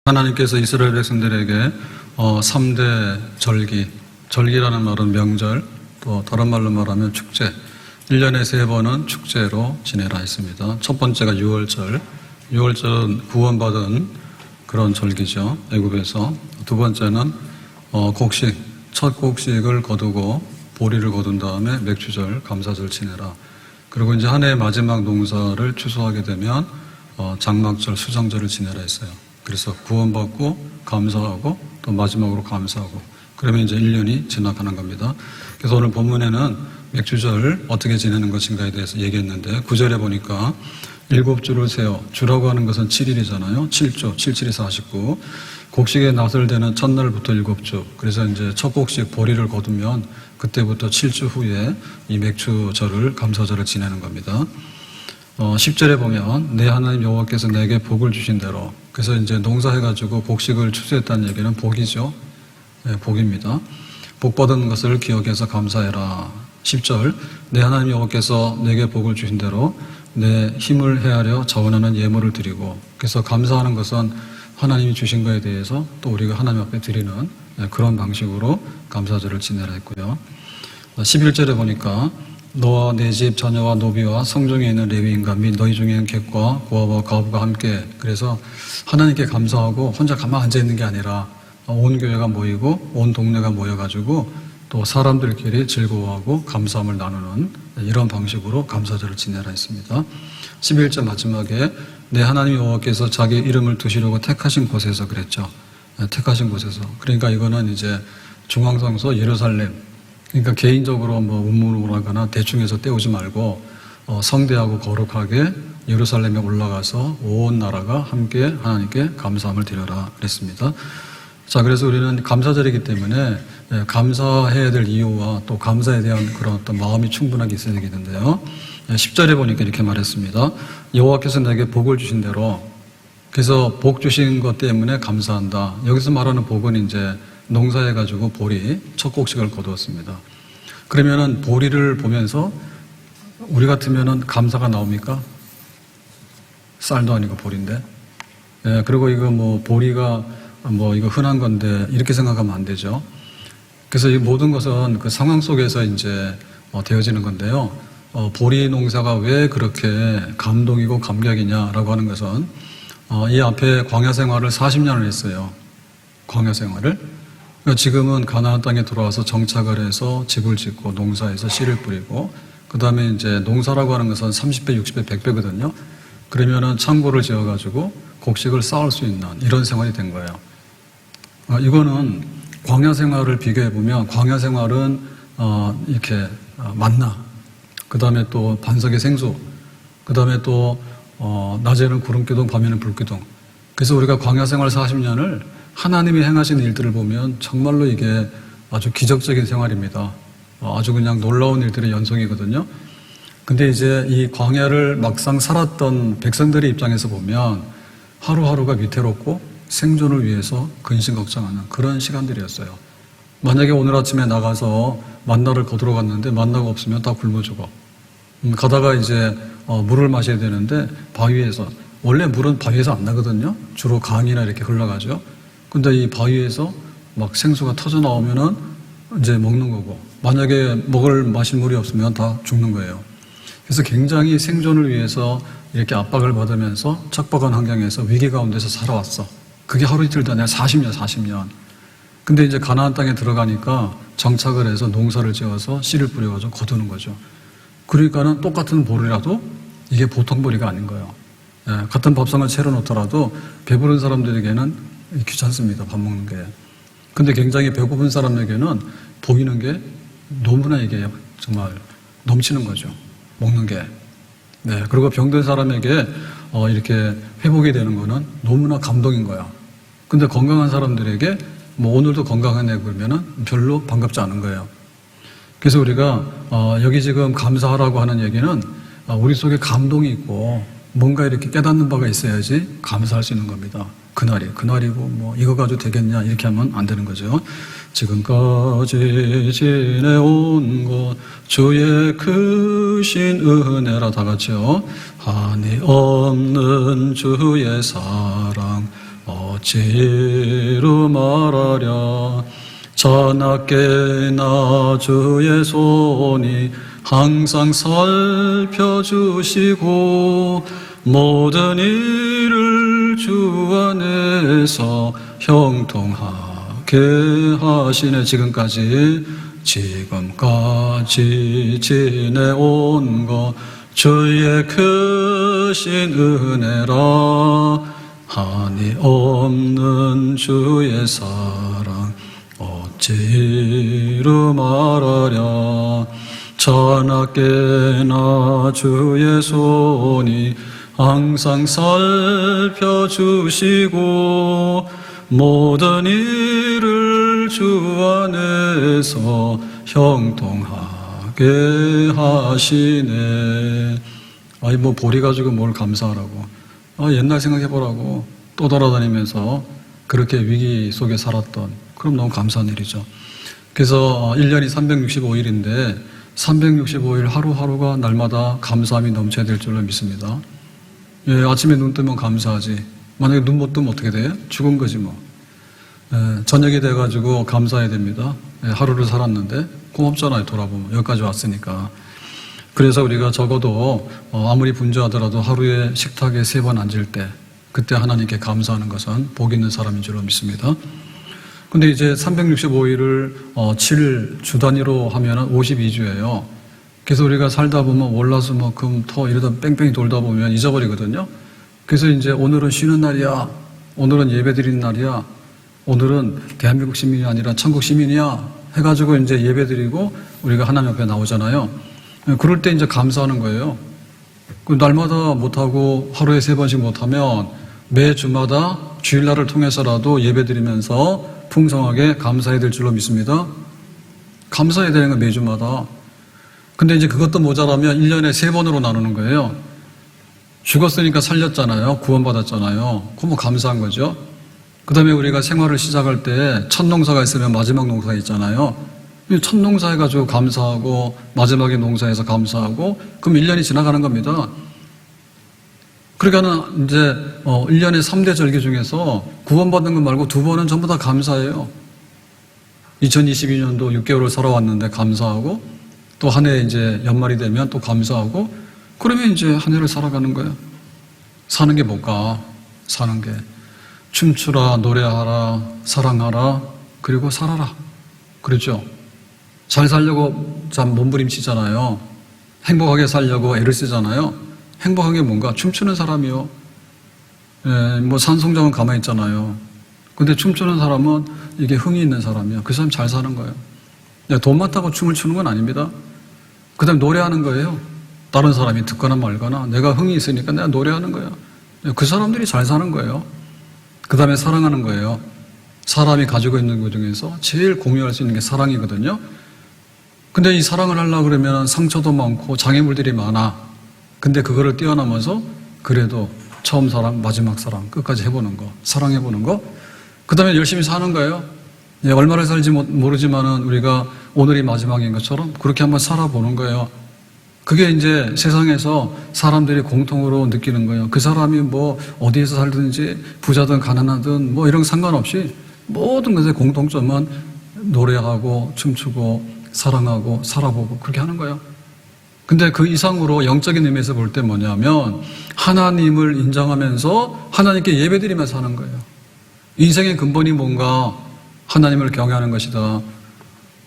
하나님께서 이스라엘 백성들에게 3대 절기라는 말은 명절, 또 다른 말로 말하면 축제, 1년에 3번은 축제로 지내라 했습니다. 첫 번째가 6월절, 6월절은 구원받은 그런 절기죠, 애굽에서. 두 번째는 곡식, 첫 곡식을 거두고 보리를 거둔 다음에 맥주절, 감사절 지내라. 그리고 이제 한 해의 마지막 농사를 추수하게 되면 장막절, 수장절을 지내라 했어요. 그래서 구원받고 감사하고 또 마지막으로 감사하고 그러면 이제 1년이 지나가는 겁니다. 그래서 오늘 본문에는 맥주절 어떻게 지내는 것인가에 대해서 얘기했는데 9절에 보니까 7주를 세어, 주라고 하는 것은 7일이잖아요. 7주, 77이 49. 곡식에 나설 때는 첫날부터 7주. 그래서 이제 첫 곡식 보리를 거두면 그때부터 7주 후에 이 맥주절을, 감사절을 지내는 겁니다. 10절에 보면 내 하나님 여호와께서 내게 복을 주신 대로, 그래서 이제 농사해가지고 곡식을 추수했다는 얘기는 복이죠. 네, 복입니다. 복 받은 것을 기억해서 감사해라. 10절 내 하나님 여호와께서 내게 복을 주신 대로 내 힘을 헤아려 자원하는 예물을 드리고, 그래서 감사하는 것은 하나님이 주신 것에 대해서 또 우리가 하나님 앞에 드리는 그런 방식으로 감사절을 지내라 했고요. 11절에 보니까 너와 내 집 자녀와 노비와 성중에 있는 레위인과 및 너희 중에 있는 객과 고아와 과부가 함께, 그래서 하나님께 감사하고 혼자 가만 앉아 있는 게 아니라 온 교회가 모이고 온 동네가 모여가지고 또 사람들끼리 즐거워하고 감사함을 나누는 이런 방식으로 감사절을 지내라 했습니다. 11절 마지막에 내 하나님 여호와께서 자기 이름을 두시려고 택하신 곳에서 그랬죠. 택하신 곳에서. 그러니까 이거는 이제 중앙성소 예루살렘, 그러니까 개인적으로 운문으로 하거나 대충 해서 때우지 말고 성대하고 거룩하게 예루살렘에 올라가서 온 나라가 함께 하나님께 감사함을 드려라 그랬습니다. 자, 그래서 우리는 감사절이기 때문에 감사해야 될 이유와 또 감사에 대한 그런 어떤 마음이 충분하게 있어야 되겠는데요. 10절에 보니까 이렇게 말했습니다. 여호와께서 내게 복을 주신 대로, 그래서 복 주신 것 때문에 감사한다. 여기서 말하는 복은 이제 농사해가지고 보리, 첫 곡식을 거두었습니다. 그러면은 보리를 보면서 우리 같으면은 감사가 나옵니까? 쌀도 아니고 보리인데. 예, 그리고 이거 보리가 이거 흔한 건데 이렇게 생각하면 안 되죠. 그래서 이 모든 것은 그 상황 속에서 이제 되어지는 건데요. 보리 농사가 왜 그렇게 감동이고 감격이냐라고 하는 것은 이 앞에 광야 생활을 40년을 했어요. 광야 생활을. 지금은 가나안 땅에 들어와서 정착을 해서 집을 짓고 농사해서 씨를 뿌리고, 그 다음에 이제 농사라고 하는 것은 30배, 60배, 100배거든요. 그러면은 창고를 지어가지고 곡식을 쌓을 수 있는 이런 생활이 된 거예요. 이거는 광야 생활을 비교해보면 광야 생활은 이렇게 만나, 그 다음에 또 반석의 생수, 그 다음에 또 낮에는 구름기둥, 밤에는 불기둥. 그래서 우리가 광야 생활 40년을 하나님이 행하신 일들을 보면 정말로 이게 아주 기적적인 생활입니다. 아주 그냥 놀라운 일들의 연속이거든요. 근데 이제 이 광야를 막상 살았던 백성들의 입장에서 보면 하루하루가 위태롭고 생존을 위해서 근심 걱정하는 그런 시간들이었어요. 만약에 오늘 아침에 나가서 만나를 거두러 갔는데 만나가 없으면 다 굶어 죽어. 가다가 이제 물을 마셔야 되는데 바위에서, 원래 물은 바위에서 안 나거든요. 주로 강이나 이렇게 흘러가죠. 근데 이 바위에서 막 생수가 터져 나오면은 이제 먹는 거고, 만약에 마실 물이 없으면 다 죽는 거예요. 그래서 굉장히 생존을 위해서 이렇게 압박을 받으면서 척박한 환경에서 위기 가운데서 살아왔어. 그게 하루 이틀도 아니라 40년. 근데 이제 가나안 땅에 들어가니까 정착을 해서 농사를 지어서 씨를 뿌려가지고 거두는 거죠. 그러니까는 똑같은 보리라도 이게 보통 보리가 아닌 거예요. 같은 밥상을 차려놓더라도 배부른 사람들에게는 귀찮습니다, 밥 먹는 게. 근데 굉장히 배고픈 사람에게는 보이는 게 너무나 이게 정말 넘치는 거죠, 먹는 게. 네, 그리고 병든 사람에게 이렇게 회복이 되는 거는 너무나 감동인 거야. 근데 건강한 사람들에게 오늘도 건강하네 그러면은 별로 반갑지 않은 거예요. 그래서 우리가 여기 지금 감사하라고 하는 얘기는 우리 속에 감동이 있고 뭔가 이렇게 깨닫는 바가 있어야지 감사할 수 있는 겁니다. 그날이고 이거 가지고 되겠냐 이렇게 하면 안 되는 거죠. 지금까지 지내온 것 주의 크신 은혜라, 다 같이요. 한이 없는 주의 사랑 어찌로 말하랴. 자나깨나 주의 손이 항상 살펴주시고 모든 일을 주 안에서 형통하게 하시네. 지금까지 지내온 것 주의 크신 은혜라. 한이 없는 주의 사랑 어찌로 말하랴. 자나깨나 주의 손이 항상 살펴주시고 모든 일을 주 안에서 형통하게 하시네. 아이 뭐 보리 가지고 뭘 감사하라고. 옛날 생각해보라고. 또 돌아다니면서 그렇게 위기 속에 살았던, 그럼 너무 감사한 일이죠. 그래서 1년이 365일인데 365일 하루하루가 날마다 감사함이 넘쳐야 될 줄로 믿습니다. 예, 아침에 눈 뜨면 감사하지. 만약에 눈 못 뜨면 어떻게 돼요? 죽은 거지 뭐. 예, 저녁이 돼가지고 감사해야 됩니다. 예, 하루를 살았는데 고맙잖아요. 돌아보면 여기까지 왔으니까. 그래서 우리가 적어도 아무리 분주하더라도 하루에 식탁에 3번 앉을 때 그때 하나님께 감사하는 것은 복 있는 사람인 줄로 믿습니다. 근데 이제 365일을 7주 단위로 하면 52주예요. 그래서 우리가 살다 보면 월화수목금토 이러다 뺑뺑이 돌다 보면 잊어버리거든요. 그래서 이제 오늘은 쉬는 날이야. 오늘은 예배 드리는 날이야. 오늘은 대한민국 시민이 아니라 천국 시민이야. 해가지고 이제 예배 드리고 우리가 하나님 앞에 나오잖아요. 그럴 때 이제 감사하는 거예요. 날마다 못하고 하루에 3번씩 못하면 매 주마다 주일날을 통해서라도 예배 드리면서 풍성하게 감사해야 될 줄로 믿습니다. 감사해야 되는 건 매주마다. 근데 이제 그것도 모자라면 1년에 3번으로 나누는 거예요. 죽었으니까 살렸잖아요. 구원받았잖아요. 그건 뭐 감사한 거죠. 그 다음에 우리가 생활을 시작할 때 첫 농사가 있으면 마지막 농사가 있잖아요. 첫 농사 해가지고 감사하고 마지막에 농사해서 감사하고 그럼 1년이 지나가는 겁니다. 그러니까는 이제 1년에 3대 절기 중에서 구원받는 것 말고 2번은 전부 다 감사해요. 2022년도 6개월을 살아왔는데 감사하고 또 한 해 이제 연말이 되면 또 감사하고 그러면 이제 한 해를 살아가는 거예요. 사는 게 뭘까? 사는 게 춤추라, 노래하라, 사랑하라, 그리고 살아라. 그렇죠? 잘 살려고 참 몸부림치잖아요. 행복하게 살려고 애를 쓰잖아요. 행복한 게 뭔가? 춤추는 사람이요. 예, 뭐 산송장은 가만히 있잖아요. 근데 춤추는 사람은 이게 흥이 있는 사람이요. 그 사람 잘 사는 거예요. 돈 많다고 춤을 추는 건 아닙니다. 그 다음에 노래하는 거예요. 다른 사람이 듣거나 말거나 내가 흥이 있으니까 내가 노래하는 거예요. 그 사람들이 잘 사는 거예요. 그 다음에 사랑하는 거예요. 사람이 가지고 있는 것 중에서 제일 공유할 수 있는 게 사랑이거든요. 근데 이 사랑을 하려고 그러면 상처도 많고 장애물들이 많아. 근데 그거를 뛰어넘어서 그래도 처음 사랑, 마지막 사랑, 끝까지 해보는 거, 사랑해보는 거. 그 다음에 열심히 사는 거예요. 예, 얼마를 살지 모르지만은 우리가 오늘이 마지막인 것처럼 그렇게 한번 살아보는 거예요. 그게 이제 세상에서 사람들이 공통으로 느끼는 거예요. 그 사람이 뭐 어디에서 살든지 부자든 가난하든 뭐 이런 상관없이 모든 것의 공통점은 노래하고 춤추고 사랑하고 살아보고 그렇게 하는 거예요. 근데 그 이상으로 영적인 의미에서 볼 때 뭐냐면 하나님을 인정하면서 하나님께 예배드리면서 하는 거예요. 인생의 근본이 뭔가? 하나님을 경외하는 것이다.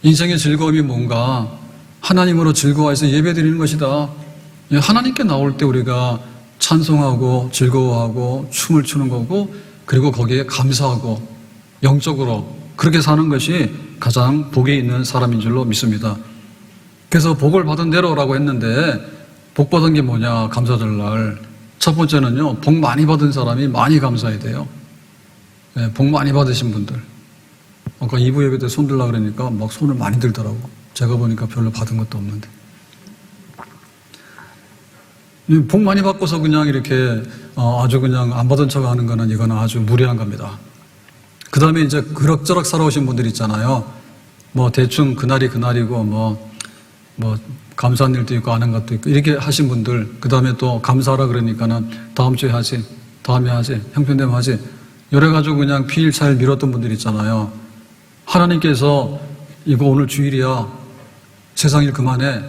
인생의 즐거움이 뭔가? 하나님으로 즐거워해서 예배드리는 것이다. 하나님께 나올 때 우리가 찬송하고 즐거워하고 춤을 추는 거고 그리고 거기에 감사하고 영적으로 그렇게 사는 것이 가장 복이 있는 사람인 줄로 믿습니다. 그래서 복을 받은 대로라고 했는데 복 받은 게 뭐냐? 감사절 날. 첫 번째는요. 복 많이 받은 사람이 많이 감사해야 돼요. 네, 복 많이 받으신 분들. 아까 2부 예배 때 손 들라 그러니까 막 손을 많이 들더라고. 제가 보니까 별로 받은 것도 없는데. 복 많이 받고서 그냥 이렇게 아주 그냥 안 받은 척 하는 거는 이거는 아주 무례한 겁니다. 그 다음에 이제 그럭저럭 살아오신 분들 있잖아요. 뭐 대충 그날이 그날이고 뭐 감사한 일도 있고 안 한 것도 있고 이렇게 하신 분들 그 다음에 또 감사하라 그러니까는 다음 주에 하지, 다음에 하지, 형편되면 하지 이래가지고 그냥 피일차일 미뤘던 분들 있잖아요. 하나님께서 이거 오늘 주일이야. 세상 일 그만해.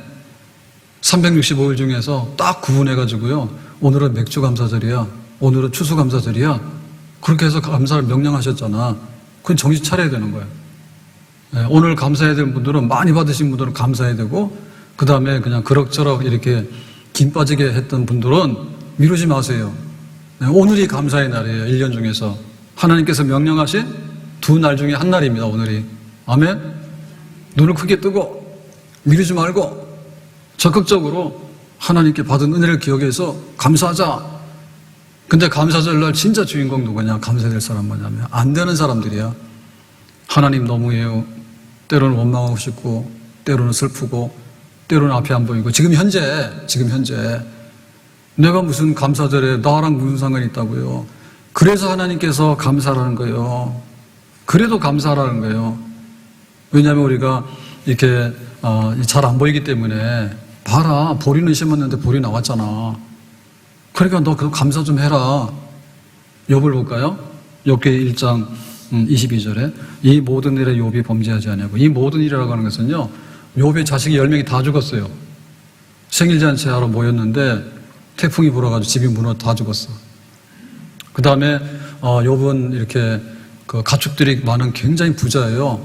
365일 중에서 딱 구분해가지고요. 오늘은 맥주 감사절이야. 오늘은 추수 감사절이야. 그렇게 해서 감사를 명령하셨잖아. 그건 정신 차려야 되는 거예요. 오늘 감사해야 되는 분들은, 많이 받으신 분들은 감사해야 되고, 그 다음에 그냥 그럭저럭 이렇게 김 빠지게 했던 분들은 미루지 마세요. 오늘이 감사의 날이에요. 1년 중에서. 하나님께서 명령하신 두 날 중에 한 날입니다. 오늘이. 아멘? 눈을 크게 뜨고 미루지 말고 적극적으로 하나님께 받은 은혜를 기억해서 감사하자. 근데 감사절 날 진짜 주인공 누구냐? 감사해야 될 사람 뭐냐면 안 되는 사람들이야. 하나님 너무해요. 때로는 원망하고 싶고, 때로는 슬프고, 때로는 앞이 안 보이고, 지금 현재 내가 무슨 감사절에 나랑 무슨 상관이 있다고요. 그래서 하나님께서 감사라는 거예요. 그래도 감사라는 거예요. 왜냐하면 우리가 이렇게 잘 안 보이기 때문에, 봐라, 보리는 심었는데 보리 나왔잖아. 그러니까 너 그거 감사 좀 해라. 욥을 볼까요? 욥기 1장 22절에 이 모든 일에 욥이 범죄하지 아니하고, 이 모든 일이라고 하는 것은요, 욥의 자식이 10명이 다 죽었어요. 생일잔치 하러 모였는데 태풍이 불어가지고 집이 무너 다 죽었어. 그 다음에 욥은 이렇게 그 가축들이 많은 굉장히 부자예요.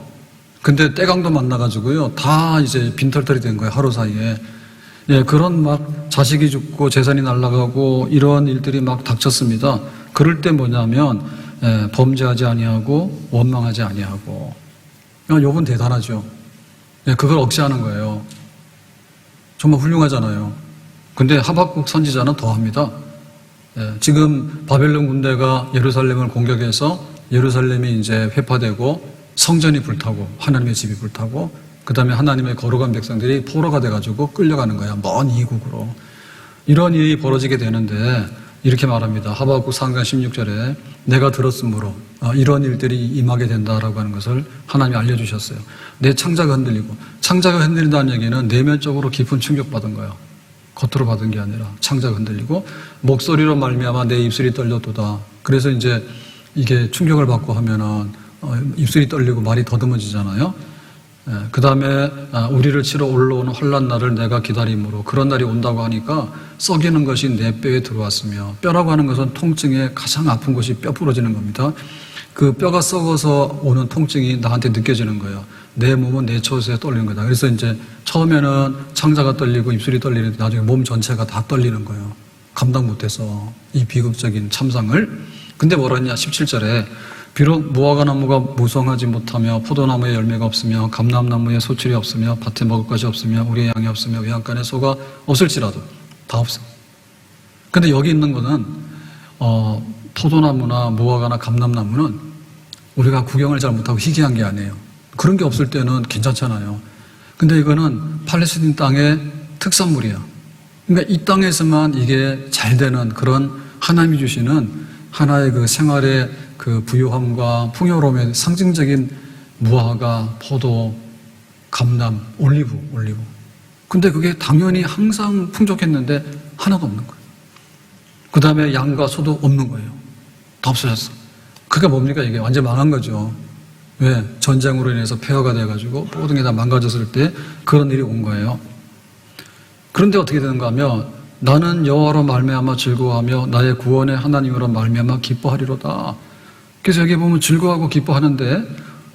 근데 떼강도 만나가지고요, 다 이제 빈털털이 된 거예요, 하루 사이에. 예, 그런 막 자식이 죽고 재산이 날아가고 이런 일들이 막 닥쳤습니다. 그럴 때 뭐냐면 범죄하지 아니하고 원망하지 아니하고. 욥은 대단하죠. 예, 그걸 억제하는 거예요. 정말 훌륭하잖아요. 근데 하박국 선지자는 더합니다. 예, 지금 바벨론 군대가 예루살렘을 공격해서 예루살렘이 이제 회파되고 성전이 불타고 하나님의 집이 불타고, 그 다음에 하나님의 거룩한 백성들이 포로가 돼가지고 끌려가는 거야. 먼 이국으로. 이런 일이 벌어지게 되는데 이렇게 말합니다. 하박국 3장 16절에 내가 들었으므로 이런 일들이 임하게 된다라고 하는 것을 하나님이 알려주셨어요. 내 창자가 흔들리고, 창자가 흔들린다는 얘기는 내면적으로 깊은 충격받은 거예요. 겉으로 받은 게 아니라 창자가 흔들리고, 목소리로 말미암아 내 입술이 떨려도다. 그래서 이제 이게 충격을 받고 하면은 입술이 떨리고 말이 더듬어지잖아요. 그 다음에 우리를 치러 올라오는 환난 날을 내가 기다림으로, 그런 날이 온다고 하니까 썩이는 것이 내 뼈에 들어왔으며, 뼈라고 하는 것은 통증의 가장 아픈 곳이 뼈 부러지는 겁니다. 그 뼈가 썩어서 오는 통증이 나한테 느껴지는 거예요. 내 몸은 내 처소에 떨리는 거다. 그래서 이제 처음에는 창자가 떨리고 입술이 떨리는데 나중에 몸 전체가 다 떨리는 거예요. 감당 못해서 이 비극적인 참상을. 근데 뭐라 했냐? 17절에 비록 무화과나무가 무성하지 못하며 포도나무에 열매가 없으며 감람나무에 소출이 없으며 밭에 먹을 것이 없으며 우리의 양이 없으며 외양간에 소가 없을지라도, 다 없어. 근데 여기 있는 거는 포도나무나 무화과나 감람나무는 우리가 구경을 잘 못하고 희귀한 게 아니에요. 그런 게 없을 때는 괜찮잖아요. 근데 이거는 팔레스틴 땅의 특산물이야. 그러니까 이 땅에서만 이게 잘 되는 그런 하나님이 주시는 하나의 그 생활의 그 부유함과 풍요로움의 상징적인 무화과, 포도, 감람, 올리브. 근데 그게 당연히 항상 풍족했는데 하나도 없는 거예요. 그 다음에 양과 소도 없는 거예요. 다 없어졌어. 그게 뭡니까? 이게 완전 망한 거죠. 왜? 전쟁으로 인해서 폐허가 돼가지고 모든 게 다 망가졌을 때 그런 일이 온 거예요. 그런데 어떻게 되는가 하면 나는 여호와로 말미암아 즐거워하며 나의 구원의 하나님으로 말미암아 기뻐하리로다. 그래서 여기 보면 즐거워하고 기뻐하는데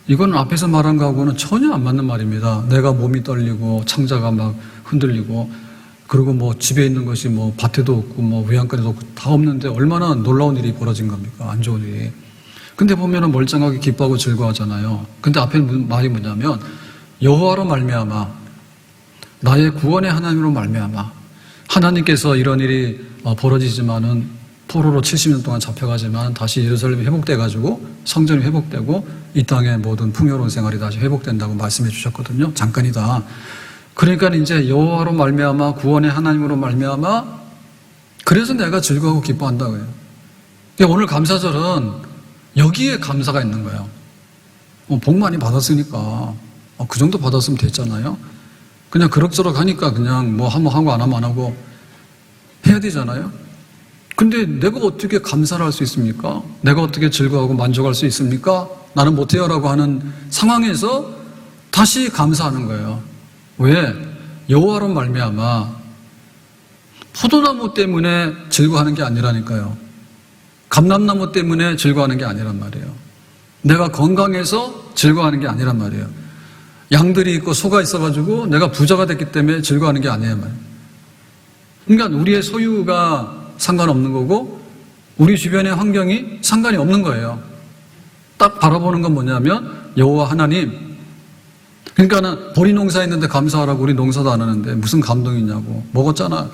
이건 앞에서 말한 거하고는 전혀 안 맞는 말입니다. 내가 몸이 떨리고 창자가 막 흔들리고, 그리고 뭐 집에 있는 것이 뭐 밭에도 없고 뭐 외양간에도 없고 다 없는데 얼마나 놀라운 일이 벌어진 겁니까? 안 좋은 일이. 근데 보면은 멀쩡하게 기뻐하고 즐거워하잖아요. 근데 앞에 말이 뭐냐면 여호와로 말미암아 나의 구원의 하나님으로 말미암아, 하나님께서 이런 일이 벌어지지만은 포로로 70년 동안 잡혀가지만 다시 예루살렘이 회복돼가지고 성전이 회복되고 이 땅의 모든 풍요로운 생활이 다시 회복된다고 말씀해 주셨거든요. 잠깐이다. 그러니까 이제 여호와로 말미암아 구원의 하나님으로 말미암아, 그래서 내가 즐거워하고 기뻐한다고요. 그러니까 오늘 감사절은 여기에 감사가 있는 거예요. 복 많이 받았으니까 그 정도 받았으면 됐잖아요. 그냥 그럭저럭 하니까 그냥 뭐 하면 하고 안 하면 안 하고 해야 되잖아요. 근데 내가 어떻게 감사를 할 수 있습니까? 내가 어떻게 즐거워하고 만족할 수 있습니까? 나는 못해요 라고 하는 상황에서 다시 감사하는 거예요. 왜? 여호와로 말미암아 포도나무 때문에 즐거워하는 게 아니라니까요. 감람나무 때문에 즐거워하는 게 아니란 말이에요. 내가 건강해서 즐거워하는 게 아니란 말이에요. 양들이 있고 소가 있어가지고 내가 부자가 됐기 때문에 즐거워하는 게 아니란 말이에요. 그러니까 우리의 소유가 상관없는 거고 우리 주변의 환경이 상관이 없는 거예요. 딱 바라보는 건 뭐냐면 여호와 하나님. 그러니까는 보리 농사했는데 감사하라고 우리 농사도 안 하는데 무슨 감동이 있냐고. 먹었잖아.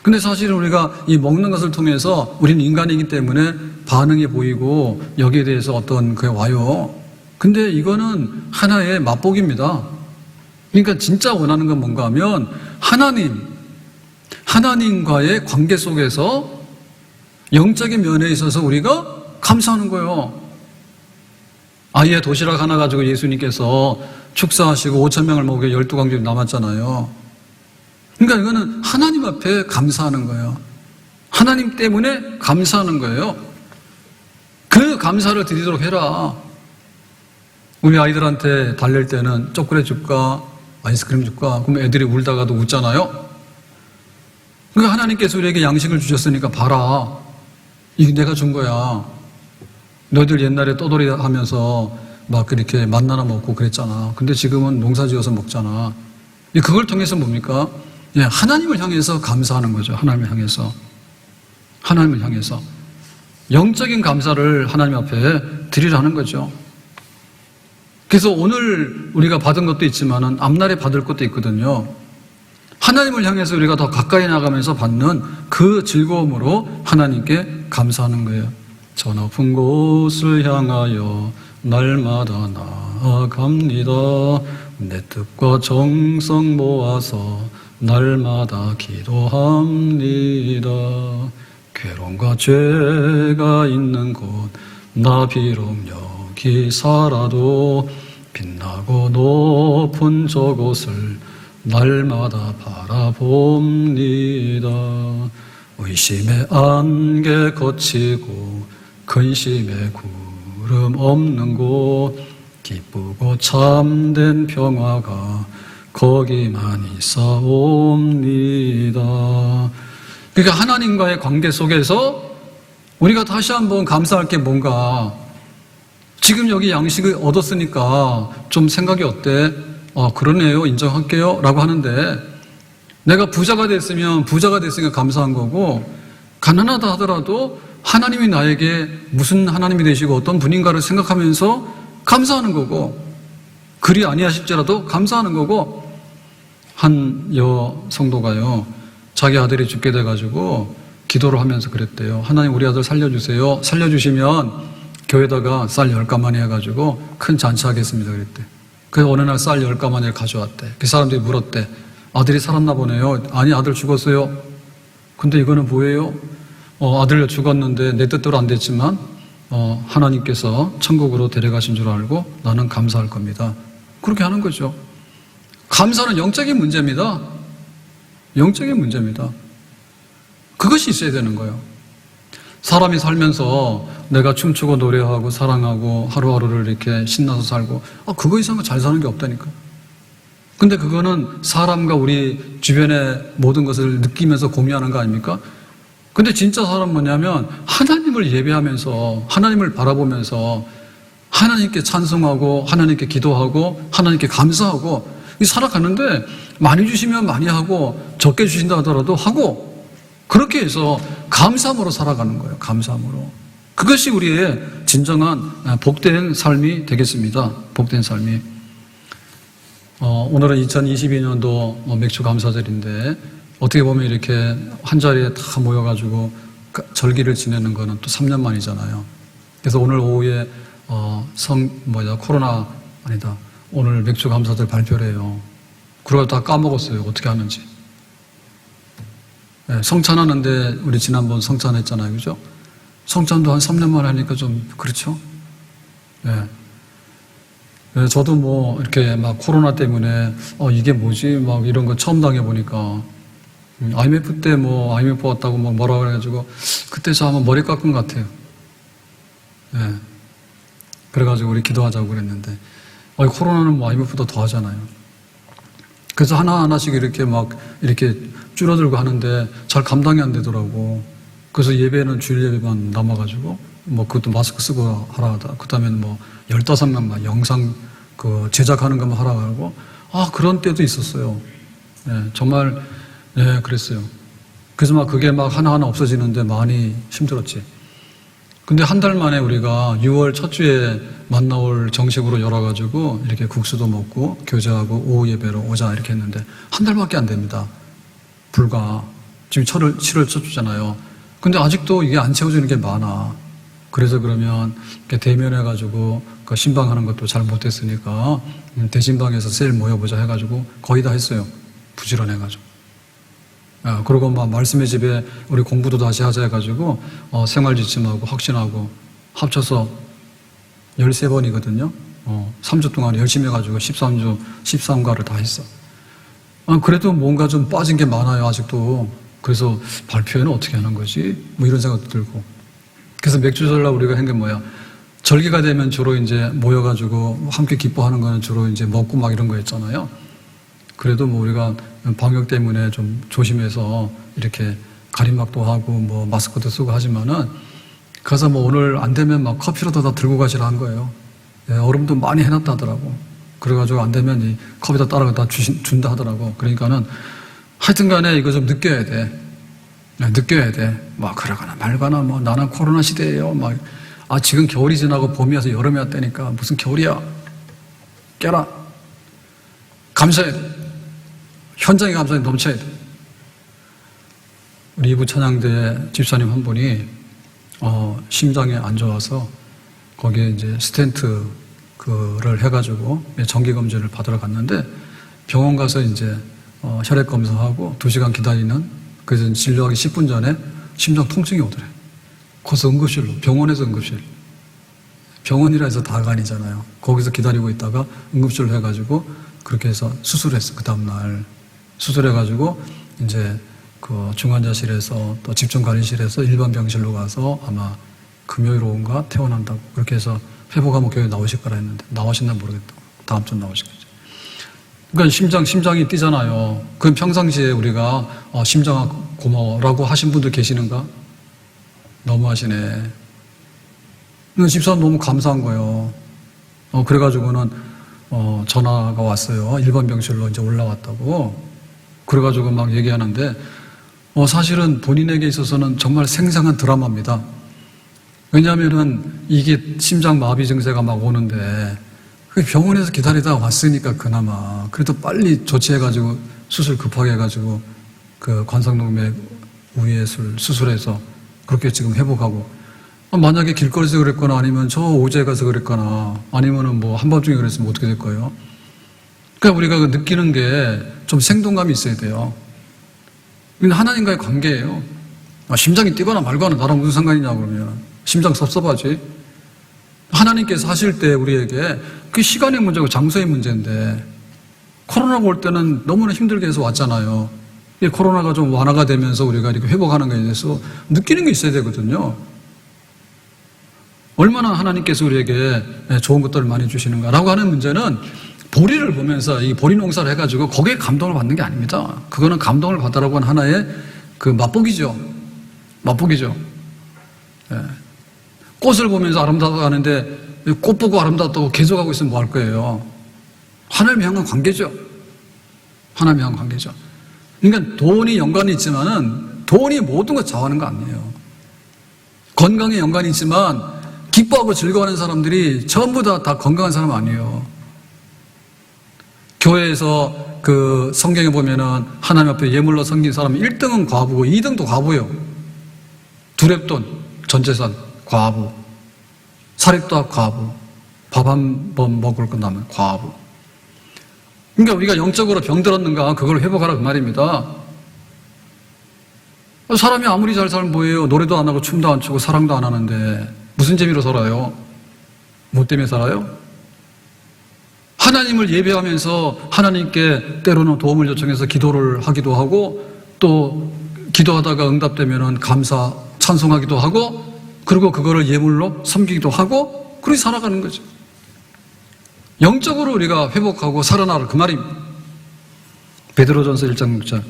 근데 사실은 우리가 이 먹는 것을 통해서 우리는 인간이기 때문에 반응이 보이고 여기에 대해서 어떤 그게 와요. 근데 이거는 하나의 맛보기입니다. 그러니까 진짜 원하는 건 뭔가 하면 하나님과의 관계 속에서 영적인 면에 있어서 우리가 감사하는 거예요. 아예 도시락 하나 가지고 예수님께서 축사하시고 5,000명을 먹여 12광집이 남았잖아요. 그러니까 이거는 하나님 앞에 감사하는 거예요. 하나님 때문에 감사하는 거예요. 그 감사를 드리도록 해라. 우리 아이들한테 달랠 때는 초콜릿 줄까? 아이스크림 줄까? 그럼 애들이 울다가도 웃잖아요. 그러니까 하나님께서 우리에게 양식을 주셨으니까 봐라. 이게 내가 준 거야. 너희들 옛날에 떠돌이 하면서 막 그렇게 만나나 먹고 그랬잖아. 근데 지금은 농사 지어서 먹잖아. 그걸 통해서 뭡니까? 하나님을 향해서 감사하는 거죠. 하나님을 향해서. 하나님을 향해서. 영적인 감사를 하나님 앞에 드리라는 거죠. 그래서 오늘 우리가 받은 것도 있지만은 앞날에 받을 것도 있거든요. 하나님을 향해서 우리가 더 가까이 나가면서 받는 그 즐거움으로 하나님께 감사하는 거예요. 저 높은 곳을 향하여 날마다 나아갑니다. 내 뜻과 정성 모아서 날마다 기도합니다. 괴로움과 죄가 있는 곳 나 비록 여기 살아도 빛나고 높은 저곳을 날마다 바라봅니다. 의심의 안개 거치고 근심의 구름 없는 곳 기쁘고 참된 평화가 거기만 있사옵니다. 그러니까 하나님과의 관계 속에서 우리가 다시 한번 감사할 게 뭔가, 지금 여기 양식을 얻었으니까 좀 생각이 어때? 그러네요. 인정할게요. 라고 하는데, 내가 부자가 됐으니까 감사한 거고, 가난하다 하더라도 하나님이 나에게 무슨 하나님이 되시고 어떤 분인가를 생각하면서 감사하는 거고, 그리 아니하실지라도 감사하는 거고, 한 여성도가요, 자기 아들이 죽게 돼가지고 기도를 하면서 그랬대요. 하나님 우리 아들 살려주세요. 살려주시면 교회다가 쌀 10가마니 해가지고 큰 잔치하겠습니다. 그랬대. 그래서 어느 날 쌀 10가마니를 가져왔대. 그 사람들이 물었대. 아들이 살았나 보네요. 아니, 아들 죽었어요. 근데 이거는 뭐예요? 아들 죽었는데 내 뜻대로 안 됐지만 하나님께서 천국으로 데려가신 줄 알고 나는 감사할 겁니다. 그렇게 하는 거죠. 감사는 영적인 문제입니다. 영적인 문제입니다. 그것이 있어야 되는 거예요. 사람이 살면서 내가 춤추고 노래하고 사랑하고 하루하루를 이렇게 신나서 살고 그거 이상은 잘 사는 게 없다니까. 근데 그거는 사람과 우리 주변의 모든 것을 느끼면서 공유하는 거 아닙니까? 근데 진짜 사람은 뭐냐면 하나님을 예배하면서 하나님을 바라보면서 하나님께 찬송하고 하나님께 기도하고 하나님께 감사하고 살아가는데 많이 주시면 많이 하고 적게 주신다 하더라도 하고 그렇게 해서 감사함으로 살아가는 거예요. 감사함으로. 그것이 우리의 진정한 복된 삶이 되겠습니다. 복된 삶이. 오늘은 2022년도 맥주 감사절인데 어떻게 보면 이렇게 한 자리에 다 모여가지고 절기를 지내는 거는 또 3년 만이잖아요. 그래서 오늘 오후에 코로나 아니다. 오늘 맥주 감사절 발표를 해요. 그러고 다 까먹었어요. 어떻게 하는지. 네, 성찬하는데 우리 지난번 성찬했잖아요. 그죠? 성찬도 한 3년 만에 하니까 좀 그렇죠? 네. 네, 저도 뭐 이렇게 막 코로나 때문에 이게 뭐지? 막 이런 거 처음 당해보니까 IMF 때 뭐 IMF 왔다고 뭐 뭐라 그래가지고 그때 저 아마 머리 깎은 것 같아요. 예. 그래가지고 우리 기도하자고 그랬는데 코로나는 뭐 IMF보다 더 하잖아요. 그래서 하나하나씩 이렇게 막 이렇게 줄어들고 하는데 잘 감당이 안 되더라고. 그래서 예배는 주일 예배만 남아가지고 뭐 그것도 마스크 쓰고 하라 하다. 그 다음에 뭐 15명만 영상 그 제작하는 것만 하라 하고 그런 때도 있었어요. 예, 정말 예, 그랬어요. 그래서 막 그게 막 하나하나 없어지는데 많이 힘들었지. 근데 한 달 만에 우리가 6월 첫 주에 만나올 정식으로 열어가지고 이렇게 국수도 먹고 교제하고 오후 예배로 오자 이렇게 했는데 한 달밖에 안 됩니다. 불과 지금 7월 첫 주잖아요. 근데 아직도 이게 안 채워지는 게 많아. 그래서 그러면 이렇게 대면해가지고 그 신방하는 것도 잘 못했으니까 대신방에서 셀 모여보자 해가지고 거의 다 했어요. 부지런해가지고. 그리고 막 말씀의 집에 우리 공부도 다시 하자 해가지고 생활지침하고 확신하고 합쳐서 13번이거든요. 3주 동안 열심히 해가지고 13주 13과를 다 했어. 그래도 뭔가 좀 빠진 게 많아요 아직도. 그래서 발표회는 어떻게 하는 거지? 뭐 이런 생각도 들고. 그래서 맥주절날 우리가 한 게 뭐야? 절기가 되면 주로 이제 모여가지고 함께 기뻐하는 거는 주로 이제 먹고 막 이런 거였잖아요. 그래도 뭐 우리가 방역 때문에 좀 조심해서 이렇게 가림막도 하고 뭐 마스크도 쓰고 하지만은 가서 뭐 오늘 안 되면 막 커피라도 다 들고 가시라 한 거예요. 예, 얼음도 많이 해놨다 하더라고. 그래가지고 안 되면 이 컵에다 따라가 다 준다 하더라고. 그러니까는 하여튼 간에 이거 좀 느껴야 돼. 느껴야 돼. 막 그러거나 말거나 뭐 나는 코로나 시대예요. 막 지금 겨울이 지나고 봄이 와서 여름이 왔다니까 무슨 겨울이야. 깨라. 감사해야 돼. 현장에 감사히 넘쳐야 돼. 우리 이부 찬양대 집사님 한 분이 심장에 안 좋아서 거기에 이제 스텐트 그를 해가지고 정기 검진을 받으러 갔는데 병원 가서 이제 혈액 검사하고 2시간 기다리는 그래서 진료하기 10분 전에 심장 통증이 오더래. 거기서 응급실로 병원에서 응급실. 병원이라 해서 다가 아니잖아요. 거기서 기다리고 있다가 응급실로 해가지고 그렇게 해서 수술했어. 그 다음날 수술해가지고 이제 그 중환자실에서 또 집중관리실에서 일반 병실로 가서 아마 금요일 오후인가 퇴원한다고 그렇게 해서 회복하면 교회 나오실 거라 했는데 나오셨나 모르겠다고. 다음 주 나오시겠죠. 그러니까 심장이 뛰잖아요. 그럼 평상시에 우리가 심장아 고마워라고 하신 분들 계시는가? 너무하시네. 집사람 너무 감사한 거예요. 그래가지고는 전화가 왔어요. 일반 병실로 이제 올라왔다고. 그래가지고 막 얘기하는데 사실은 본인에게 있어서는 정말 생생한 드라마입니다. 왜냐하면은 이게 심장 마비 증세가 막 오는데 병원에서 기다리다가 왔으니까 그나마 그래도 빨리 조치해가지고 수술 급하게 해가지고 그 관상동맥 우회술 수술해서 그렇게 지금 회복하고 만약에 길거리에서 그랬거나 아니면 저 오지에 가서 그랬거나 아니면은 뭐 한밤중에 그랬으면 어떻게 될 거예요? 그러니까 우리가 느끼는 게 좀 생동감이 있어야 돼요. 이건 하나님과의 관계예요. 심장이 뛰거나 말거나 나랑 무슨 상관이냐 그러면 심장 섭섭하지. 하나님께서 하실 때 우리에게 그 시간의 문제고 장소의 문제인데 코로나가 올 때는 너무나 힘들게 해서 왔잖아요. 이 코로나가 좀 완화가 되면서 우리가 이렇게 회복하는 것에 대해서 느끼는 게 있어야 되거든요. 얼마나 하나님께서 우리에게 좋은 것들을 많이 주시는가라고 하는 문제는 보리를 보면서 이 보리 농사를 해가지고 거기에 감동을 받는 게 아닙니다. 그거는 감동을 받으라고 하는 하나의 그 맛보기죠. 맛보기죠. 예. 꽃을 보면서 아름다워 하는데 꽃 보고 아름답다고 계속하고 있으면 뭐 할 거예요? 하나님을 향한 관계죠. 하나님을 향한 관계죠. 그러니까 돈이 연관이 있지만은 돈이 모든 걸 좌우하는 거 아니에요. 건강에 연관이 있지만 기뻐하고 즐거워하는 사람들이 전부 다 건강한 사람 아니에요. 교회에서 그 성경에 보면은 하나님 앞에 예물로 섬긴 사람 1등은 과부고 2등도 과부예요. 두렙돈, 전재산, 과부. 사립도학 과부. 밥 한 번 먹을 것 나면 과부. 그러니까 우리가 영적으로 병들었는가 그걸 회복하라 그 말입니다. 사람이 아무리 잘 살면 뭐예요? 노래도 안 하고 춤도 안 추고 사랑도 안 하는데 무슨 재미로 살아요? 뭐 때문에 살아요? 하나님을 예배하면서 하나님께 때로는 도움을 요청해서 기도를 하기도 하고 또 기도하다가 응답되면은 감사, 찬송하기도 하고, 그리고 그거를 예물로 섬기기도 하고, 그렇게 살아가는 거죠. 영적으로 우리가 회복하고 살아나라, 그 말입니다. 베드로전서 1장 6절.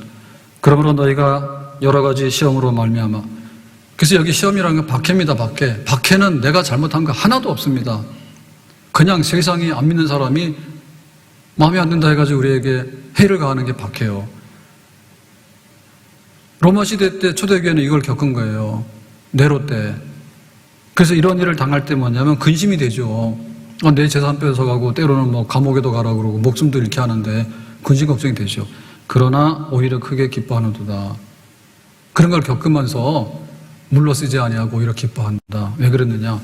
그러므로 너희가 여러 가지 시험으로 말미암아. 그래서 여기 시험이라는 건 박해입니다, 박해. 박해는 내가 잘못한 거 하나도 없습니다. 그냥 세상이 안 믿는 사람이 마음에 안 든다 해가지고 우리에게 해를 가하는 게 박해요. 로마 시대 때 초대교회는 이걸 겪은 거예요. 네로 때. 그래서 이런 일을 당할 때 뭐냐면 근심이 되죠. 내 재산 뺏어가고 때로는 뭐 감옥에도 가라 그러고 목숨도 잃게 하는데 근심 걱정이 되죠. 그러나 오히려 크게 기뻐하는도다. 그런 걸 겪으면서 물러쓰지 아니하고 오히려 기뻐한다. 왜 그랬느냐?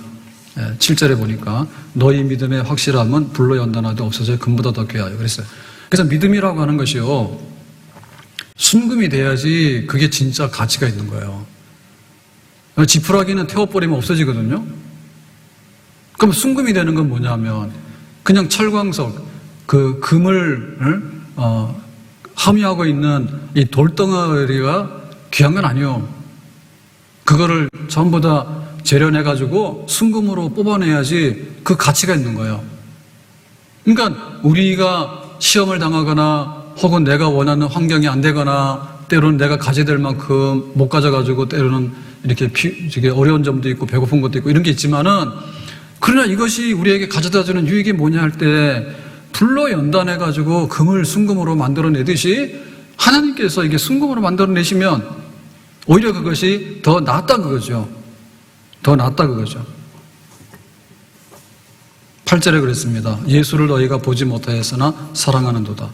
7절에 보니까 너희 믿음의 확실함은 불로 연단하되 없어져 금보다 더 귀하여 그랬어요. 그래서 믿음이라고 하는 것이요, 순금이 돼야지 그게 진짜 가치가 있는 거예요. 지푸라기는 태워버리면 없어지거든요. 그럼 순금이 되는 건 뭐냐면 그냥 철광석, 그 금을 함유하고 있는 이 돌덩어리가 귀한 건 아니에요. 그거를 전부 다 재련해가지고 순금으로 뽑아내야지 그 가치가 있는 거예요. 그러니까 우리가 시험을 당하거나 혹은 내가 원하는 환경이 안 되거나 때로는 내가 가져야 될 만큼 못 가져가지고 때로는 이렇게 어려운 점도 있고 배고픈 것도 있고 이런 게 있지만은, 그러나 이것이 우리에게 가져다주는 유익이 뭐냐 할 때 불로 연단해가지고 금을 순금으로 만들어내듯이 하나님께서 이게 순금으로 만들어내시면 오히려 그것이 더 낫다 그거죠. 더 낫다 그거죠. 8절에 그랬습니다. 예수를 너희가 보지 못하였으나 사랑하는도다.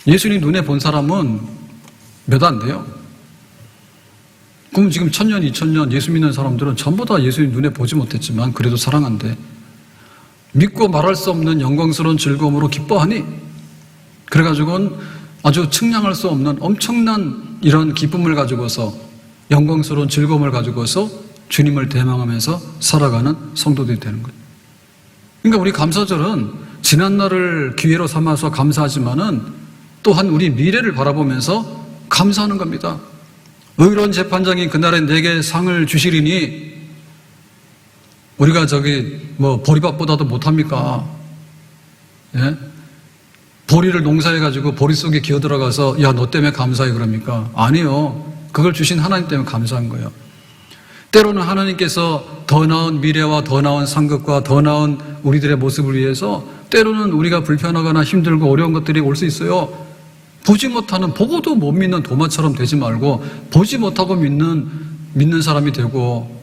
예수님 눈에 본 사람은 몇 안 돼요. 그럼 지금 1000년, 2000년 예수 믿는 사람들은 전부 다 예수님 눈에 보지 못했지만 그래도 사랑한대. 믿고 말할 수 없는 영광스러운 즐거움으로 기뻐하니, 그래가지고는 아주 측량할 수 없는 엄청난 이런 기쁨을 가지고서, 영광스러운 즐거움을 가지고서 주님을 대망하면서 살아가는 성도들이 되는 거예요. 그러니까 우리 감사절은 지난날을 기회로 삼아서 감사하지만은 또한 우리 미래를 바라보면서 감사하는 겁니다. 의로운 재판장이 그날에 내게 상을 주시리니 우리가 보리밥보다도 못합니까? 예? 보리를 농사해가지고 보리 속에 기어 들어가서 야, 너 때문에 감사해 그럽니까? 아니요. 그걸 주신 하나님 때문에 감사한 거예요. 때로는 하나님께서 더 나은 미래와 더 나은 상급과 더 나은 우리들의 모습을 위해서 때로는 우리가 불편하거나 힘들고 어려운 것들이 올 수 있어요. 보지 못하는, 보고도 못 믿는 도마처럼 되지 말고 보지 못하고 믿는 사람이 되고,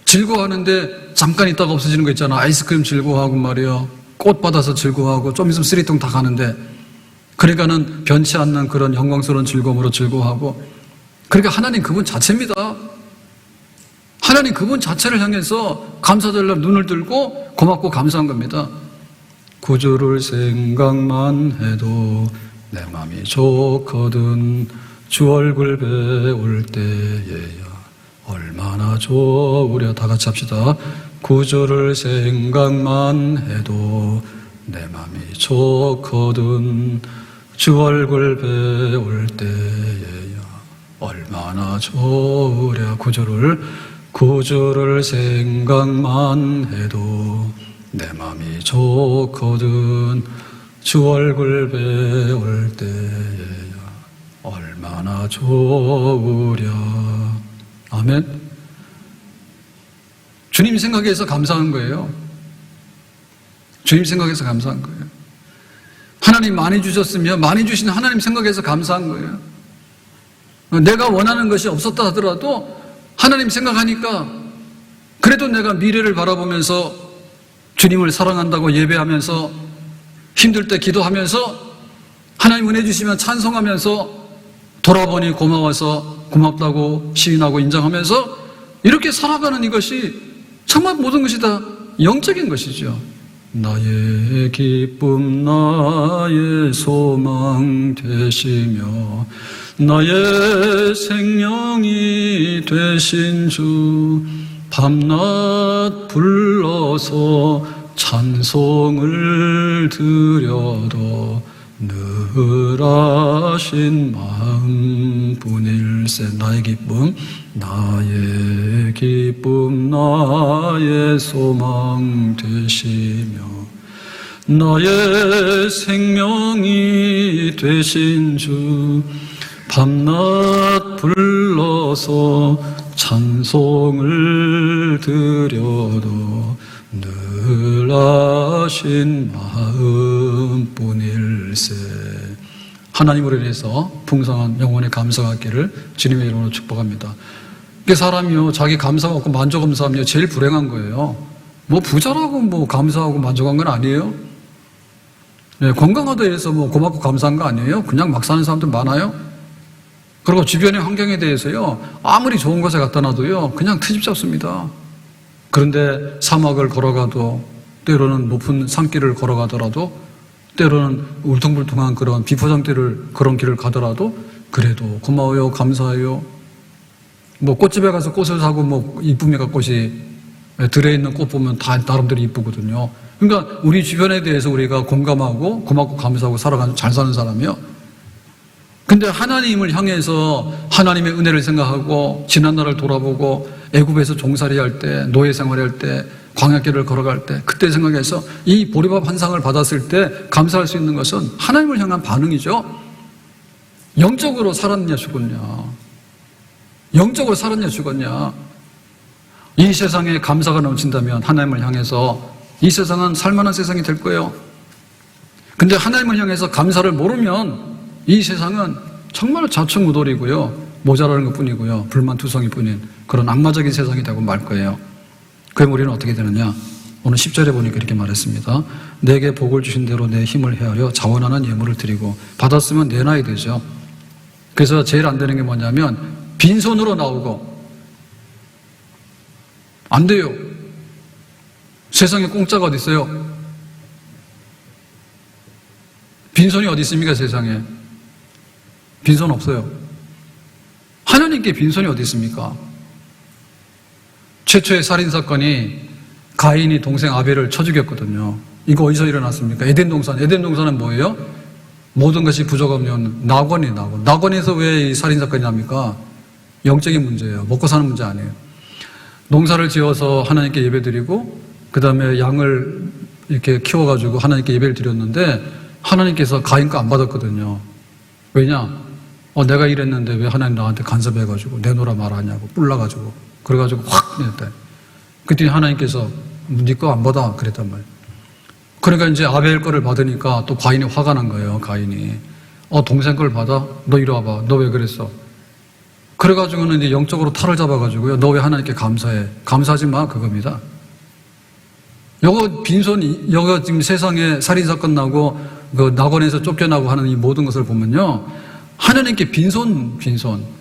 즐거워하는데 잠깐 있다가 없어지는 거 있잖아. 아이스크림 즐거워하고 말이에요. 꽃 받아서 즐거워하고 좀 있으면 쓰레기통 다 가는데, 그러니까는 변치 않는 그런 영광스러운 즐거움으로 즐거워하고, 그러니까 하나님 그분 자체입니다. 하나님 그분 자체를 향해서 감사드리려 눈을 들고 고맙고 감사한 겁니다. 구주를 생각만 해도 내 맘이 좋거든. 주 얼굴 배울 때에야 얼마나 좋으랴. 다 같이 합시다. 구주를 생각만 해도 내 맘이 좋거든. 주 얼굴 배울 때에야 얼마나 좋으랴. 구주를 생각만 해도 내 맘이 좋거든. 주 얼굴 배울 때에야 얼마나 좋으랴. 아멘. 주님 생각해서 감사한 거예요. 주님 생각해서 감사한 거예요. 하나님 많이 주셨으면 많이 주신 하나님 생각해서 감사한 거예요. 내가 원하는 것이 없었다 하더라도 하나님 생각하니까 그래도 내가 미래를 바라보면서 주님을 사랑한다고 예배하면서 힘들 때 기도하면서 하나님 은혜 주시면 찬송하면서 돌아보니 고마워서 고맙다고 시인하고 인정하면서 이렇게 살아가는 이것이 정말 모든 것이 다 영적인 것이죠. 나의 기쁨 나의 소망 되시며 나의 생명이 되신 주 밤낮 불러서 찬송을 드려도 늘 하신 마음뿐일세. 나의 기쁨 나의 소망 되시며 나의 생명이 되신 주 밤낮 불러서 찬송을 드려도 늘 하신 마음뿐일세. 하나님으로 인해서 풍성한 영혼의 감사가 있기를 주님의 이름으로 축복합니다. 이게 사람이요, 자기 감사가 없고 만족감사하면 제일 불행한 거예요. 뭐 부자라고 뭐 감사하고 만족한 건 아니에요. 네, 건강하다 해서 뭐 고맙고 감사한 거 아니에요. 그냥 막 사는 사람들 많아요. 그리고 주변의 환경에 대해서요, 아무리 좋은 것에 갖다 놔도요, 그냥 트집 잡습니다. 그런데 사막을 걸어가도, 때로는 높은 산길을 걸어가더라도, 때로는 울퉁불퉁한 그런 그런 길을 가더라도, 그래도 고마워요, 감사해요. 뭐 꽃집에 가서 꽃을 사고 뭐 이쁨이가 꽃이 들에 있는 꽃 보면 다 나름대로 이쁘거든요. 그러니까 우리 주변에 대해서 우리가 공감하고 고맙고 감사하고 살아가는, 잘 사는 사람이요. 근데 하나님을 향해서 하나님의 은혜를 생각하고 지난 날을 돌아보고 애굽에서 종살이 할 때, 노예 생활할 때, 광야길을 걸어갈 때, 그때 생각해서 이 보리밥 한 상을 받았을 때 감사할 수 있는 것은 하나님을 향한 반응이죠. 영적으로 살았냐 죽었냐, 영적으로 살았냐 죽었냐. 이 세상에 감사가 넘친다면 하나님을 향해서 이 세상은 살만한 세상이 될 거예요. 근데 하나님을 향해서 감사를 모르면 이 세상은 정말 자충우돌이고요, 모자라는 것뿐이고요, 불만투성이뿐인 그런 악마적인 세상이 되고 말 거예요. 그럼 우리는 어떻게 되느냐? 오늘 10절에 보니까 이렇게 말했습니다. 내게 복을 주신 대로 내 힘을 헤아려 자원하는 예물을 드리고, 받았으면 내놔야 되죠. 그래서 제일 안 되는 게 뭐냐면 빈손으로 나오고, 안 돼요. 세상에 공짜가 어디 있어요? 빈손이 어디 있습니까? 세상에 빈손 없어요. 하나님께 빈손이 어디 있습니까? 최초의 살인사건이 가인이 동생 아벨을 쳐 죽였거든요. 이거 어디서 일어났습니까? 에덴 동산. 에덴 동산은 뭐예요? 모든 것이 부족 없는 낙원이에요, 낙원. 낙원에서 왜 이 살인사건이 납니까? 영적인 문제예요. 먹고 사는 문제 아니에요. 농사를 지어서 하나님께 예배드리고, 그 다음에 양을 이렇게 키워가지고 하나님께 예배를 드렸는데, 하나님께서 가인 거 안 받았거든요. 왜냐? 내가 이랬는데 왜 하나님 나한테 간섭해가지고 내놓으라 말하냐고, 뿔나가지고. 그래가지고 확 냈대. 그랬더니 하나님께서 네 거 안 받아 그랬단 말이에요. 그러니까 이제 아벨 거를 받으니까 또 가인이 화가 난 거예요. 가인이 동생 걸 받아? 너 이리 와봐. 너 왜 그랬어? 그래가지고는 이제 영적으로 탈을 잡아가지고요, 너 왜 하나님께 감사해? 감사하지 마, 그겁니다. 여거 지금 세상에 살인사건 나고 그 낙원에서 쫓겨나고 하는 이 모든 것을 보면요, 하나님께 빈손.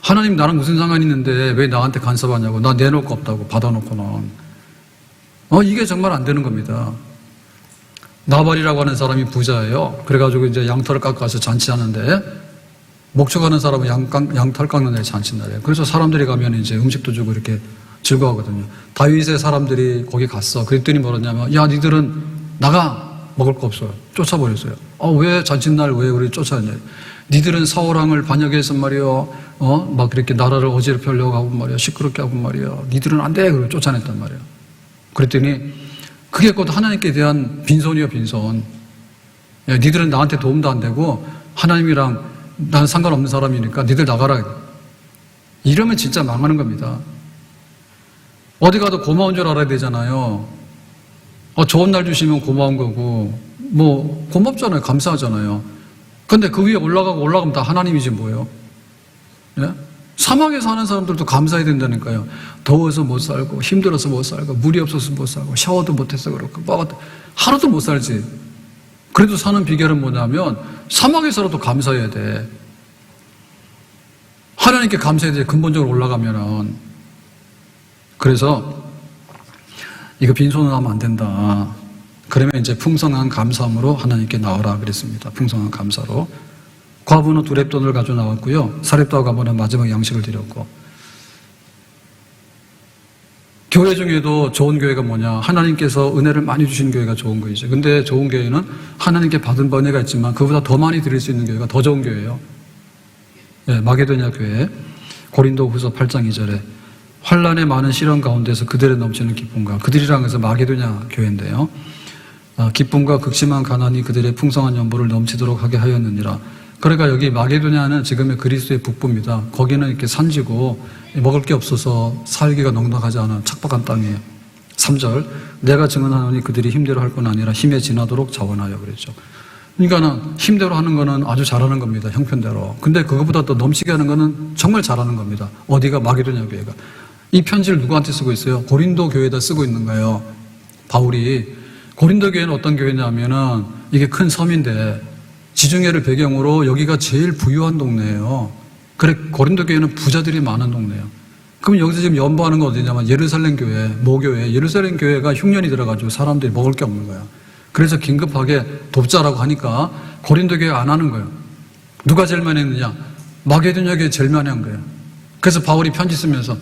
하나님 나랑 무슨 상관이 있는데 왜 나한테 간섭하냐고. 나 내놓을 거 없다고 받아놓고는. 이게 정말 안 되는 겁니다. 나발이라고 하는 사람이 부자예요. 그래가지고 이제 양털을 깎아서 잔치하는데, 목축하는 사람은 양털 깎는 데 잔치날이에요. 그래서 사람들이 가면 이제 음식도 주고 이렇게 즐거워하거든요. 다윗의 사람들이 거기 갔어. 그랬더니 뭐랬냐면, 야, 니들은 나가! 먹을 거 없어요. 쫓아버렸어요. 왜 잔칫날 왜 우리 쫓아냈냐? 니들은 사울왕을 반역해서 말이요, 막 그렇게 나라를 어지럽히려고 하고 말이야, 시끄럽게 하고 말이야, 니들은 안 돼! 그러고 쫓아냈단 말이에요. 그랬더니 그게 곧 하나님께 대한 빈손이요, 빈손. 야, 니들은 나한테 도움도 안 되고 하나님이랑 나는 상관없는 사람이니까 니들 나가라. 이러면 진짜 망하는 겁니다. 어디 가도 고마운 줄 알아야 되잖아요. 좋은 날 주시면 고마운 거고, 뭐 고맙잖아요. 감사하잖아요. 근데 그 위에 올라가면 다 하나님이지 뭐예요? 예? 사막에 사는 사람들도 감사해야 된다니까요. 더워서 못 살고, 힘들어서 못 살고, 물이 없어서 못 살고, 샤워도 못해서 그렇고, 하루도 못 살지. 그래도 사는 비결은 뭐냐면 사막에서라도 감사해야 돼. 하나님께 감사해야 돼. 근본적으로 올라가면은. 그래서 이거 빈손으로 하면 안 된다. 그러면 이제 풍성한 감사함으로 하나님께 나오라 그랬습니다. 풍성한 감사로. 과부는 2렙돈을 가지고 나왔고요. 사렙다와 가부는 마지막 양식을 드렸고, 교회 중에도 좋은 교회가 뭐냐? 하나님께서 은혜를 많이 주신 교회가 좋은 거이죠. 근데 좋은 교회는 하나님께 받은 은혜가 있지만 그보다 더 많이 드릴 수 있는 교회가 더 좋은 교회예요. 예, 마게도냐 교회 고린도후서 8장 2절에 환난의 많은 시련 가운데서 그들의 넘치는 기쁨과, 그들이랑 해서 마게도냐 교회인데요. 기쁨과 극심한 가난이 그들의 풍성한 연보를 넘치도록 하게 하였느니라. 그러니까 여기 마게도냐는 지금의 그리스도의 북부입니다. 거기는 이렇게 산지고 먹을 게 없어서 살기가 넉넉하지 않은 척박한 땅이에요. 3절 내가 증언하노니 그들이 힘대로 할 건 아니라 힘에 지나도록 자원하여 그랬죠. 그러니까는 힘대로 하는 거는 아주 잘하는 겁니다. 형편대로. 근데 그것보다 더 넘치게 하는 거는 정말 잘하는 겁니다. 어디가? 마게도냐 교회가. 이 편지를 누구한테 쓰고 있어요? 고린도 교회에다 쓰고 있는 거예요. 바울이. 고린도 교회는 어떤 교회냐면은 이게 큰 섬인데 지중해를 배경으로 여기가 제일 부유한 동네예요. 그래 고린도 교회는 부자들이 많은 동네예요. 그럼 여기서 지금 연보하는 건 어디냐면 예루살렘 교회, 모교회. 예루살렘 교회가 흉년이 들어가지고 사람들이 먹을 게 없는 거야. 그래서 긴급하게 돕자라고 하니까 고린도 교회 안 하는 거예요. 누가 제일 많이 했느냐? 마게도냐 교회 제일 많이 한 거예요. 그래서 바울이 편지 쓰면서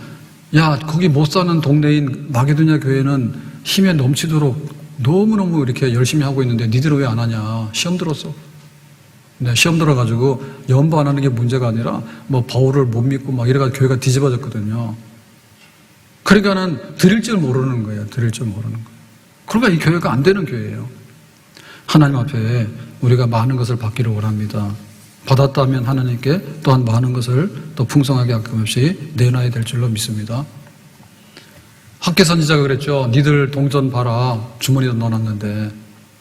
야, 거기 못 사는 동네인 마게도냐 교회는 힘에 넘치도록 너무너무 이렇게 열심히 하고 있는데 니들은 왜 안 하냐? 시험 들었어. 네, 시험 들어가지고 연보 안 하는 게 문제가 아니라 뭐 바울을 못 믿고 막 이래가지고 교회가 뒤집어졌거든요. 그러니까는 드릴 줄 모르는 거예요. 드릴 줄 모르는 거예요. 그러니까 이 교회가 안 되는 교회예요. 하나님 앞에 우리가 많은 것을 받기를 원합니다. 받았다면 하나님께 또한 많은 것을 또 풍성하게 아낌없이 내놔야 될 줄로 믿습니다. 학계 선지자가 그랬죠. 니들 동전 봐라. 주머니에 넣어놨는데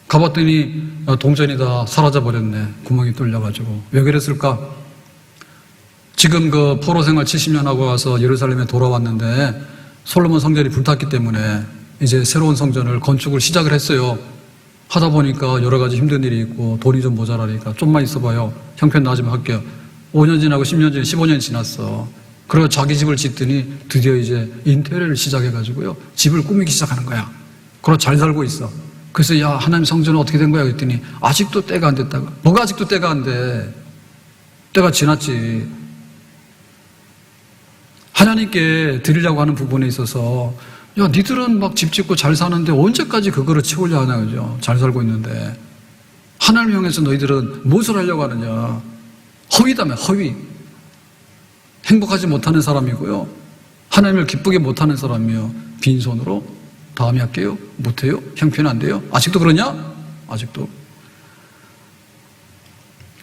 가봤더니 동전이 다 사라져버렸네. 구멍이 뚫려가지고. 왜 그랬을까? 지금 그 포로 생활 70년 하고 와서 예루살렘에 돌아왔는데 솔로몬 성전이 불탔기 때문에 이제 새로운 성전을 건축을 시작을 했어요. 하다 보니까 여러 가지 힘든 일이 있고 돈이 좀 모자라니까 좀만 있어봐요. 형편 나아지면 할게요. 5년 지나고 10년 지나고 15년 지났어. 그리고 자기 집을 짓더니 드디어 이제 인테리어를 시작해가지고요. 집을 꾸미기 시작하는 거야. 그리고 잘 살고 있어. 그래서 야, 하나님 성전은 어떻게 된 거야? 그랬더니 아직도 때가 안 됐다고. 뭐가 아직도 때가 안 돼? 때가 지났지. 하나님께 드리려고 하는 부분에 있어서 야, 니들은 막 집 짓고 잘 사는데 언제까지 그거를 채우려 하냐, 그죠? 잘 살고 있는데. 하나님을 향해서 너희들은 무엇을 하려고 하느냐? 허위다며, 허위. 행복하지 못하는 사람이고요. 하나님을 기쁘게 못하는 사람이요. 빈손으로 다음에 할게요. 못해요? 형편 안 돼요? 아직도 그러냐? 아직도.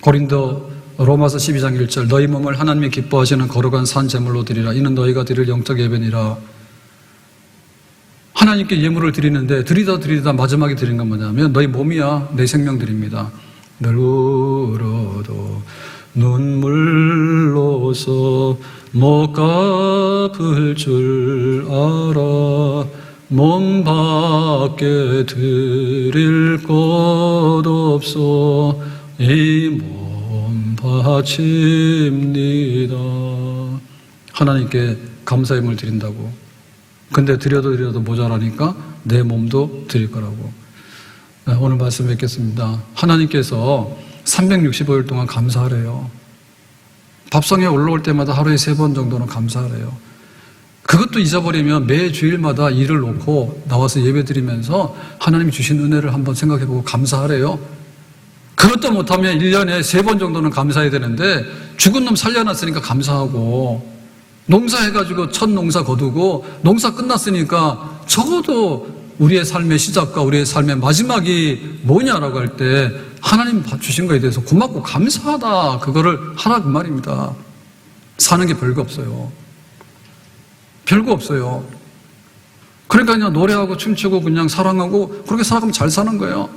고린도 로마서 12장 1절 너희 몸을 하나님이 기뻐하시는 거룩한 산 제물로 드리라. 이는 너희가 드릴 영적 예배니라. 하나님께 예물을 드리는데 드리다 마지막에 드린 건 뭐냐면 너희 몸이야. 내 생명 드립니다. 늘 울어도 눈물로서 못 갚을 줄 알아. 몸 밖에 드릴 것 없어 이 몸 바칩니다. 하나님께 감사의 예물 드린다고. 근데 드려도 모자라니까 내 몸도 드릴 거라고. 오늘 말씀 뵙겠습니다. 하나님께서 365일 동안 감사하래요. 밥상에 올라올 때마다 하루에 3번 정도는 감사하래요. 그것도 잊어버리면 매 주일마다 일을 놓고 나와서 예배 드리면서 하나님이 주신 은혜를 한번 생각해보고 감사하래요. 그것도 못하면 1년에 3번 정도는 감사해야 되는데 죽은 놈 살려놨으니까 감사하고 농사해가지고 첫 농사 거두고 농사 끝났으니까 적어도 우리의 삶의 시작과 우리의 삶의 마지막이 뭐냐라고 할 때 하나님 주신 거에 대해서 고맙고 감사하다 그거를 하라 그 말입니다. 사는 게 별거 없어요. 별거 없어요. 그러니까 그냥 노래하고 춤추고 그냥 사랑하고 그렇게 살아가면 잘 사는 거예요.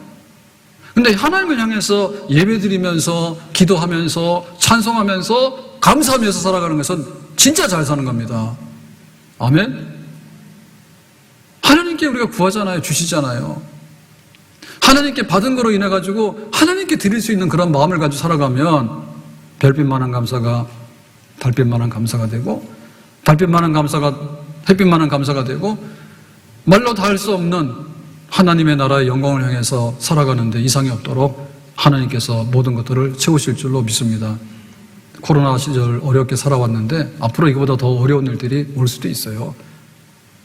근데 하나님을 향해서 예배드리면서 기도하면서 찬송하면서 감사하면서 살아가는 것은 진짜 잘 사는 겁니다. 아멘? 하나님께 우리가 구하잖아요. 주시잖아요. 하나님께 받은 거로 인해 가지고 하나님께 드릴 수 있는 그런 마음을 가지고 살아가면 별빛만한 감사가 달빛만한 감사가 되고 달빛만한 감사가 햇빛만한 감사가 되고 말로 다 할 수 없는 하나님의 나라의 영광을 향해서 살아가는데 이상이 없도록 하나님께서 모든 것들을 채우실 줄로 믿습니다. 코로나 시절 어렵게 살아왔는데 앞으로 이거보다 더 어려운 일들이 올 수도 있어요.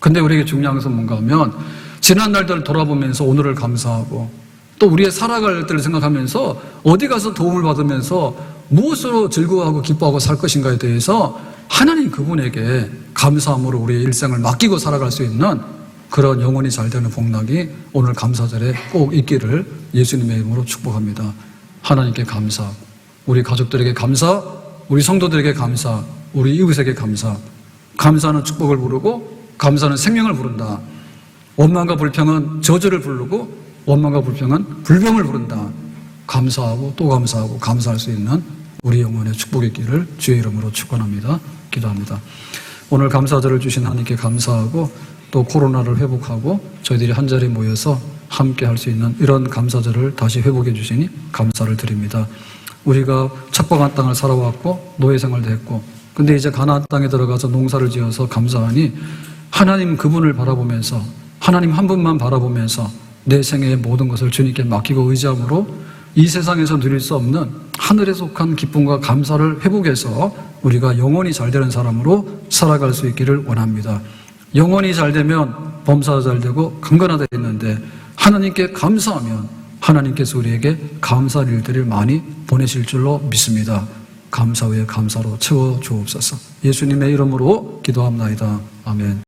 근데 우리에게 중요한 것은 뭔가 하면 지난 날들을 돌아보면서 오늘을 감사하고 또 우리의 살아갈 때를 생각하면서 어디 가서 도움을 받으면서 무엇으로 즐거워하고 기뻐하고 살 것인가에 대해서 하나님 그분에게 감사함으로 우리의 일생을 맡기고 살아갈 수 있는 그런 영혼이 잘 되는 복락이 오늘 감사절에 꼭 있기를 예수님의 이름으로 축복합니다. 하나님께 감사, 우리 가족들에게 감사, 우리 성도들에게 감사, 우리 이웃에게 감사. 감사는 축복을 부르고 감사는 생명을 부른다. 원망과 불평은 저주를 부르고 원망과 불평은 불병을 부른다. 감사하고 또 감사하고 감사할 수 있는 우리 영혼의 축복이 있기를 주의 이름으로 축원합니다. 기도합니다. 오늘 감사절을 주신 하나님께 감사하고 또 코로나를 회복하고 저희들이 한자리에 모여서 함께 할 수 있는 이런 감사절을 다시 회복해 주시니 감사를 드립니다. 우리가 척박한 땅을 살아왔고 노예 생활도 했고 근데 이제 가나안 땅에 들어가서 농사를 지어서 감사하니 하나님 그분을 바라보면서 하나님 한 분만 바라보면서 내 생애의 모든 것을 주님께 맡기고 의지함으로 이 세상에서 누릴 수 없는 하늘에 속한 기쁨과 감사를 회복해서 우리가 영혼이 잘 되는 사람으로 살아갈 수 있기를 원합니다. 영혼이 잘 되면 범사가 잘 되고 강건하다 했는데 하나님께 감사하면 하나님께서 우리에게 감사할 일들을 많이 보내실 줄로 믿습니다. 감사 후에 감사로 채워 주옵소서. 예수님의 이름으로 기도합나이다. 아멘.